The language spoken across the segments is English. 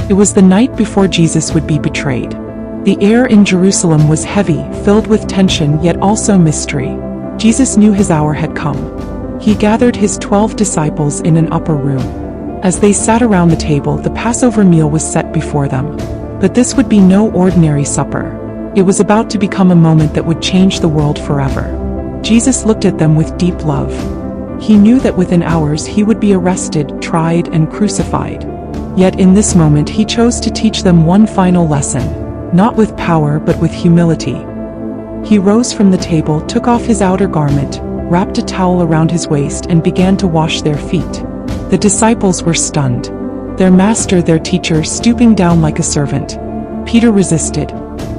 It was the night before Jesus would be betrayed. The air in Jerusalem was heavy, filled with tension yet also mystery. Jesus knew his hour had come. He gathered his 12 disciples in an upper room. As they sat around the table, the Passover meal was set before them. But this would be no ordinary supper. It was about to become a moment that would change the world forever. Jesus looked at them with deep love. He knew that within hours he would be arrested, tried, and crucified. Yet in this moment he chose to teach them one final lesson, not with power but with humility. He rose from the table, took off his outer garment, wrapped a towel around his waist, and began to wash their feet. The disciples were stunned. Their master, their teacher, stooping down like a servant. Peter resisted.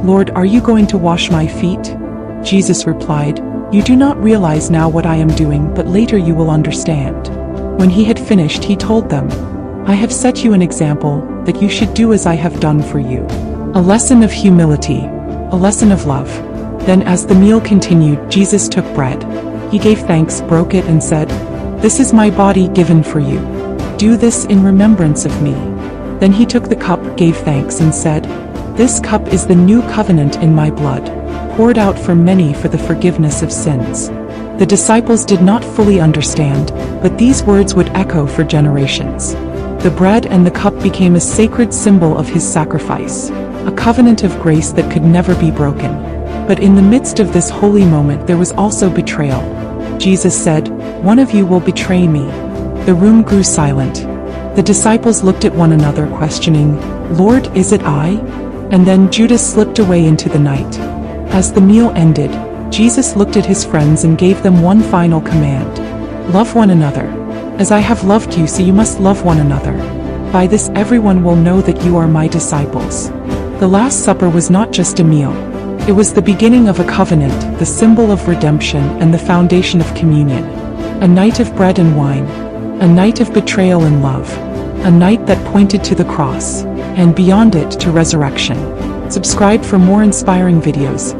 "Lord, are you going to wash my feet?" Jesus replied, "You do not realize now what I am doing, but later you will understand." When he had finished, he told them, "I have set you an example, that you should do as I have done for you." A lesson of humility, a lesson of love. Then as the meal continued, Jesus took bread. He gave thanks, broke it, and said, "This is my body given for you. Do this in remembrance of me." Then he took the cup, gave thanks, and said, "This cup is the new covenant in my blood, poured out for many for the forgiveness of sins." The disciples did not fully understand, but these words would echo for generations. The bread and the cup became a sacred symbol of his sacrifice, a covenant of grace that could never be broken. But in the midst of this holy moment there was also betrayal. Jesus said, "One of you will betray me." The room grew silent. The disciples looked at one another, questioning, "Lord, is it I?" And then Judas slipped away into the night. As the meal ended, Jesus looked at his friends and gave them one final command. "Love one another. As I have loved you, so you must love one another. By this everyone will know that you are my disciples." The Last Supper was not just a meal. It was the beginning of a covenant, the symbol of redemption and the foundation of communion. A night of bread and wine. A night of betrayal and love. A night that pointed to the cross, and beyond it to resurrection. Subscribe for more inspiring videos.